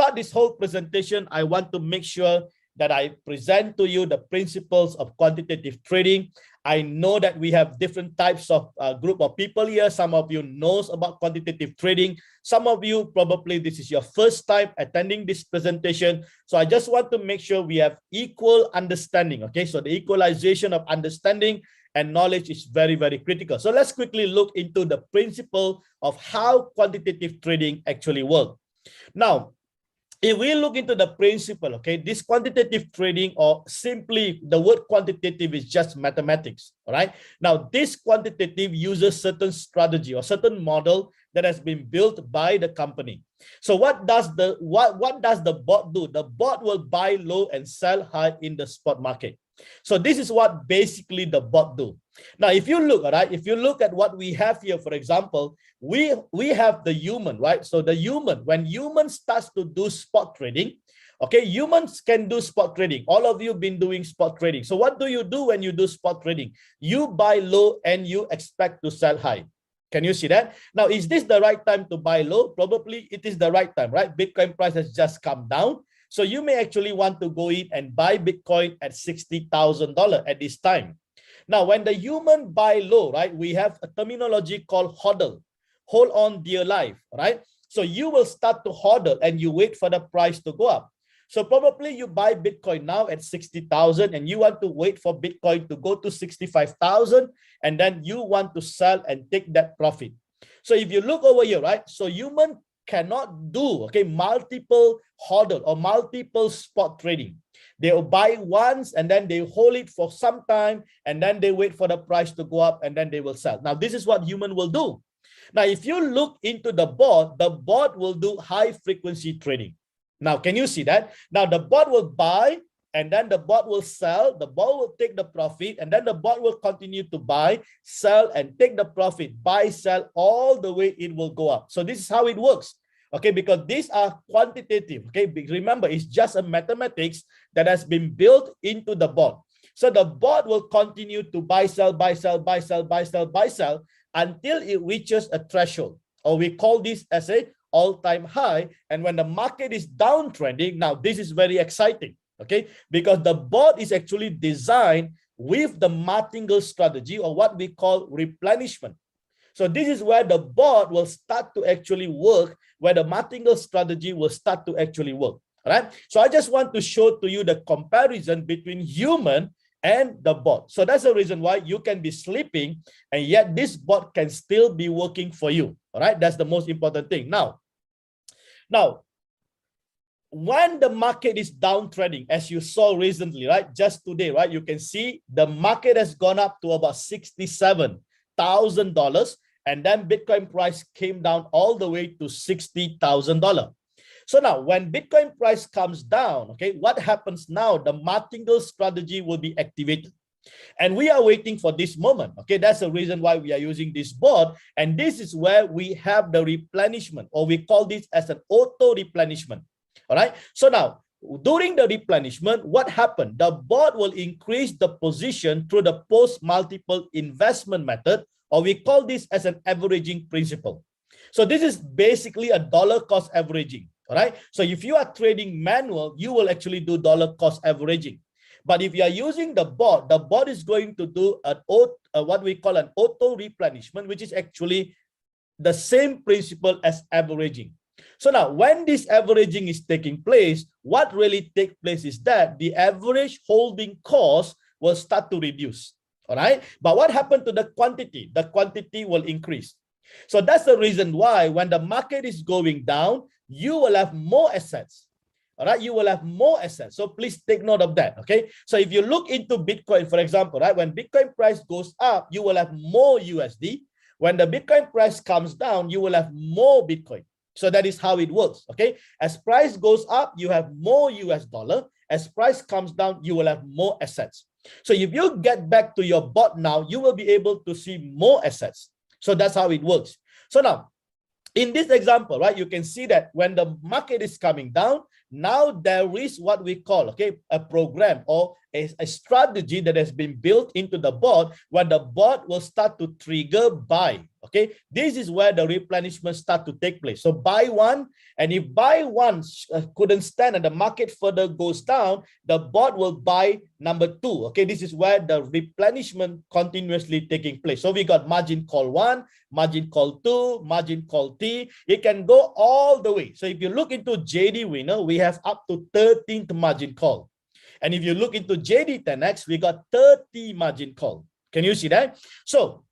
start this whole presentation, I want to make sure that I present to you the principles of quantitative trading. I know that we have different types of group of people here. Some of you knows about quantitative trading. Some of you probably this is your first time attending this presentation. So I just want to make sure we have equal understanding. Okay, so the equalization of understanding and knowledge is very, very critical. So let's quickly look into the principle of how quantitative trading actually works. Now, if we look into the principle, okay, this quantitative trading, or simply the word quantitative is just mathematics, all right? Now, this quantitative uses certain strategy or certain model that has been built by the company. So what does the bot do? The bot will buy low and sell high in the spot market. So this is what basically the bot do. Now, if you look, all right, if you look at what we have here, for example, we have the human, right? So the human, when human starts to do spot trading, okay, humans can do spot trading. All of you been doing spot trading. So what do you do when you do spot trading? You buy low and you expect to sell high. Can you see that? Now, is this the right time to buy low? Probably it is the right time, right? Bitcoin price has just come down. So you may actually want to go in and buy Bitcoin at $60,000 at this time. Now, when the human buy low, right, we have a terminology called hodl, hold on dear life, right? So you will start to hodl and you wait for the price to go up. So probably you buy Bitcoin now at 60,000 and you want to wait for Bitcoin to go to 65,000 and then you want to sell and take that profit. So if you look over here, right, so human cannot do, okay, multiple hodl or multiple spot trading. They'll buy once and then they hold it for some time and then they wait for the price to go up and then they will sell. Now, this is what human will do. Now, if you look into the bot will do high frequency trading. Now, can you see that? Now, the bot will buy and then the bot will sell, the bot will take the profit, and then the bot will continue to buy, sell, and take the profit, buy, sell, all the way it will go up. So this is how it works, okay, because these are quantitative, okay? Remember, it's just a mathematics that has been built into the bot. So the bot will continue to buy, sell, buy, sell, buy, sell, buy, sell, buy, sell, until it reaches a threshold, or we call this as a all-time high. And when the market is downtrending, now this is very exciting. Okay, because the bot is actually designed with the martingale strategy, or what we call replenishment. So this is where the bot will start to actually work, where the martingale strategy will start to actually work. All right. So I just want to show to you the comparison between human and the bot. So that's the reason why you can be sleeping and yet this bot can still be working for you. All right. That's the most important thing. Now, when the market is downtrending, as you saw recently, right, just today, right, you can see the market has gone up to about $67,000, and then Bitcoin price came down all the way to $60,000. So now, when Bitcoin price comes down, okay, what happens now? The martingale strategy will be activated. And we are waiting for this moment. Okay, that's the reason why we are using this bot. And this is where we have the replenishment, or we call this as an auto replenishment. All right. So now, during the replenishment, what happened? The bot will increase the position through the post multiple investment method, or we call this as an averaging principle. So this is basically a dollar cost averaging. All right. So if you are trading manual, you will actually do dollar cost averaging. But if you are using the bot is going to do what we call an auto replenishment, which is actually the same principle as averaging. So now, when this averaging is taking place, what really takes place is that the average holding cost will start to reduce. All right. But what happened to the quantity? The quantity will increase. So that's the reason why when the market is going down, you will have more assets. All right, you will have more assets. So please take note of that. Okay. So if you look into Bitcoin, for example, right, when Bitcoin price goes up, you will have more USD. When the Bitcoin price comes down, you will have more Bitcoin. So that is how it works. Okay. As price goes up, you have more US dollar. As price comes down, you will have more assets. So if you get back to your bot now, you will be able to see more assets. So that's how it works. So now, in this example, right, you can see that when the market is coming down, now there is what we call, okay, a program or a strategy that has been built into the bot, where the bot will start to trigger buy. Okay, this is where the replenishment start to take place. So buy one, and if buy one couldn't stand and the market further goes down, the bot will buy number two. Okay, this is where the replenishment continuously taking place. So we got margin call 1, margin call 2, margin call T. It can go all the way. So if you look into JD Winner, we have up to 13th margin call. And if you look into JD 10X, we got 30 margin call. Can you see that? So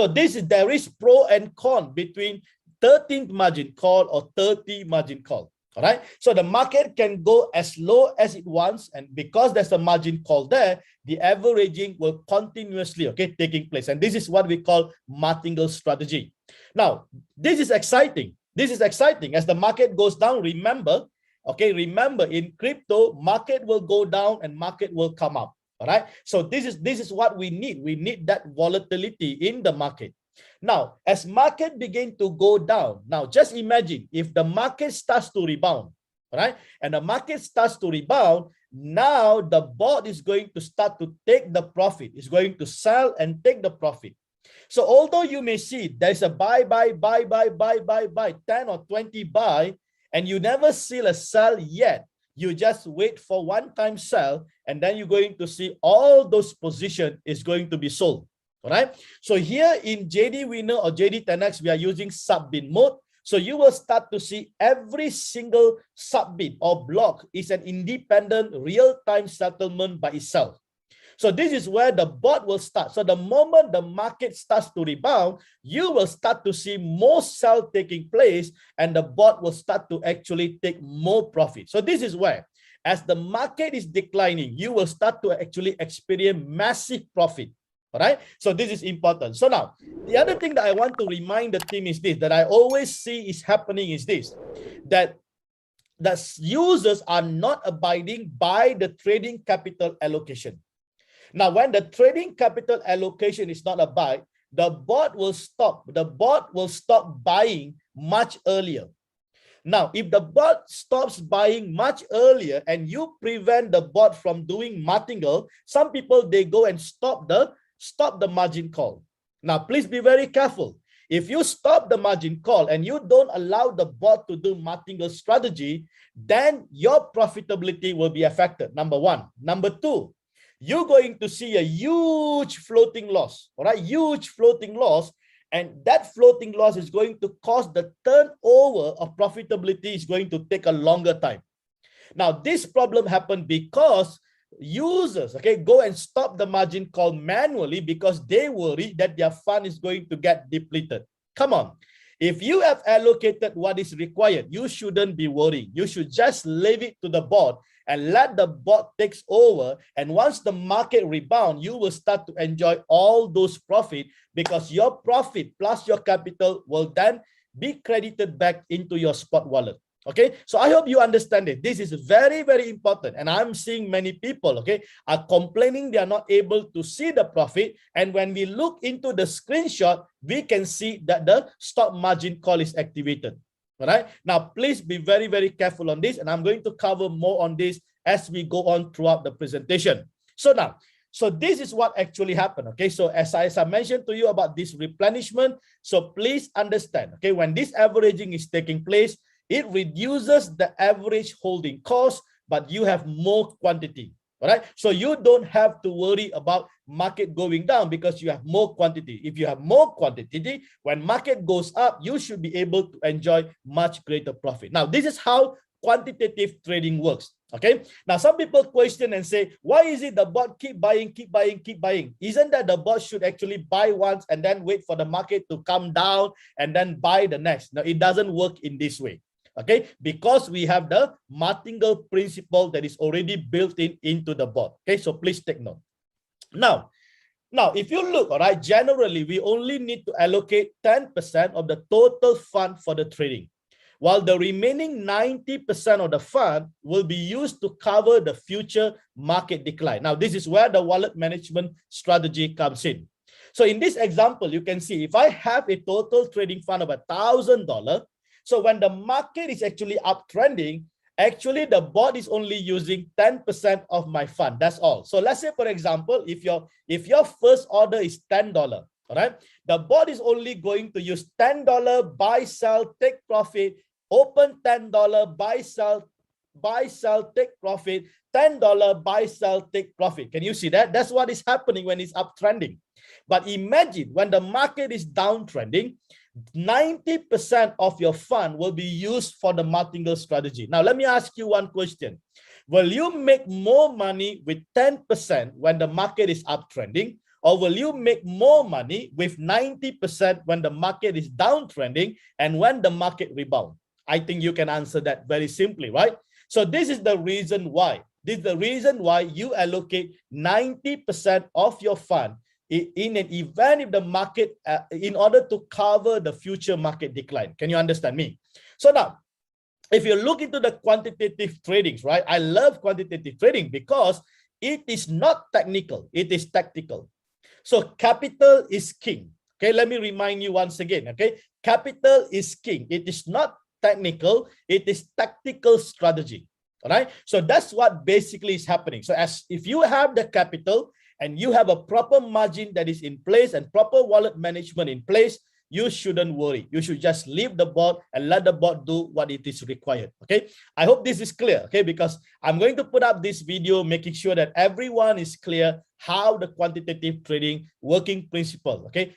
there is pro and con between 13th margin call or 30 margin call. All right. So the market can go as low as it wants, and because there's a margin call there, the averaging will continuously taking place. And this is what we call martingale strategy. Now, this is exciting. This is exciting. As the market goes down, remember in crypto, market will go down and market will come up. All right. So this is what we need. We need that volatility in the market. Now, as market begin to go down, now just imagine if the market starts to rebound, right? And the market starts to rebound, now the bot is going to start to take the profit. It's going to sell and take the profit. So although you may see there's a buy, 10 or 20 buy, and you never see a sell yet, you just wait for one-time sell, and then you're going to see all those positions is going to be sold. All right. So here in JD Winner or JD 10X, we are using sub-bid mode. So you will start to see every single sub-bid or block is an independent real-time settlement by itself. So this is where the bot will start. So the moment the market starts to rebound, you will start to see more sell taking place, and the bot will start to actually take more profit. So this is where, as the market is declining, you will start to actually experience massive profit. All right. So this is important. So now, the other thing that I want to remind the team is this, that I always see is happening is this, that the users are not abiding by the trading capital allocation. Now, when the trading capital allocation is not abide, the bot will stop. The bot will stop buying much earlier. Now, if the bot stops buying much earlier and you prevent the bot from doing martingale, some people, they go and stop the margin call. Now, please be very careful. If you stop the margin call and you don't allow the bot to do martingale strategy, then your profitability will be affected, number one. Number two, you're going to see a huge floating loss, all right? Huge floating loss. And that floating loss is going to cause the turnover of profitability is going to take a longer time. Now, this problem happened because users go and stop the margin call manually because they worry that their fund is going to get depleted. Come on, if you have allocated what is required, you shouldn't be worried. You should just leave it to the bot and let the bot takes over, and once the market rebound, you will start to enjoy all those profit, because your profit plus your capital will then be credited back into your spot wallet. Okay, so I hope you understand it. This is very, very important. And I'm seeing many people, are complaining they are not able to see the profit. And when we look into the screenshot, we can see that the stop margin call is activated. All right. Now, please be very, very careful on this. And I'm going to cover more on this as we go on throughout the presentation. So now, so this is what actually happened. Okay, so as I mentioned to you about this replenishment, so please understand, when this averaging is taking place, it reduces the average holding cost, but you have more quantity. All right. So you don't have to worry about market going down because you have more quantity. If you have more quantity, when market goes up, you should be able to enjoy much greater profit. Now, this is how quantitative trading works. Okay. Now, some people question and say, why is it the bot keep buying? Isn't that the bot should actually buy once and then wait for the market to come down and then buy the next? No, it doesn't work in this way. Okay, because we have the martingale principle that is already built into the bot. Okay, so please take note. Now, if you look, all right, generally, we only need to allocate 10% of the total fund for the trading, while the remaining 90% of the fund will be used to cover the future market decline. Now, this is where the wallet management strategy comes in. So in this example, you can see if I have a total trading fund of $1,000, so when the market is actually uptrending, Actually, the board is only using 10% of my fund. That's all. So let's say, for example, if your first order is $10, all right, the board is only going to use $10, buy, sell, take profit, open $10, buy, sell, take profit, $10, buy, sell, take profit. Can you see that? That's what is happening when it's uptrending. But imagine when the market is downtrending, 90% of your fund will be used for the martingale strategy. Now, let me ask you one question. Will you make more money with 10% when the market is uptrending, or will you make more money with 90% when the market is downtrending and when the market rebound? I think you can answer that very simply, right? So this is the reason why. This is the reason why you allocate 90% of your fund in an event if the market, in order to cover the future market decline. Can you understand me? So now, if you look into the quantitative tradings, right? I love quantitative trading because it is not technical, it is tactical. So capital is king. Okay, let me remind you once again. Okay, capital is king. It is not technical, it is tactical strategy. All right, so that's what basically is happening. So as if you have the capital and you have a proper margin that is in place and proper wallet management in place, you shouldn't worry. You should just leave the board and let the board do what it is required. Okay, I hope this is clear. Okay, because I'm going to put up this video making sure that everyone is clear how the quantitative trading working principle. Okay,